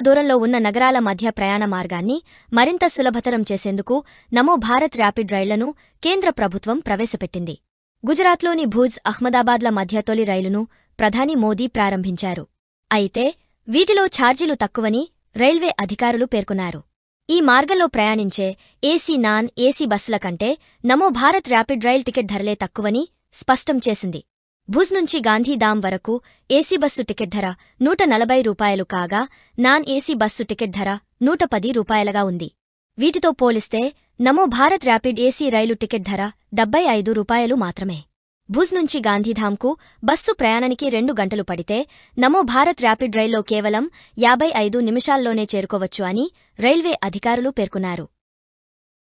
దూరంలో ఉన్న నగరాల మధ్య ప్రయాణ మార్గాన్ని మరింత సులభతరం చేసేందుకు నమో భారత్ ర్యాపిడ్ రైళ్లను కేంద్ర ప్రభుత్వం ప్రవేశపెట్టింది. గుజరాత్లోని భూజ్, అహ్మదాబాద్ల మధ్య తొలి రైలును ప్రధాని మోదీ ప్రారంభించారు. అయితే వీటిలో ఛార్జీలు తక్కువని రైల్వే అధికారులు పేర్కొన్నారు. ఈ మార్గంలో ప్రయాణించే ఏసీ, నాన్ ఏసీ బస్సుల కంటే నమో భారత్ ర్యాపిడ్ రైల్ టికెట్ ధరలే తక్కువని స్పష్టం చేసింది. భుజ్ నుంచి గాంధీధామ్ వరకు ఏసీ బస్సు టికెట్ ధర ₹140 కాగా నాన్ ఏసీ బస్సు టికెట్ ధర ₹110గా ఉంది. వీటితో పోలిస్తే నమో భారత్ ర్యాపిడ్ ఏసీ రైలు టికెట్ ధర ₹75 మాత్రమే. భుజ్ నుంచి గాంధీధామ్కు బస్సు ప్రయాణానికి 2 గంటలు పడితే నమో భారత్ ర్యాపిడ్ రైల్లో కేవలం 55 నిమిషాల్లోనే చేరుకోవచ్చు అని రైల్వే అధికారులు పేర్కొన్నారు.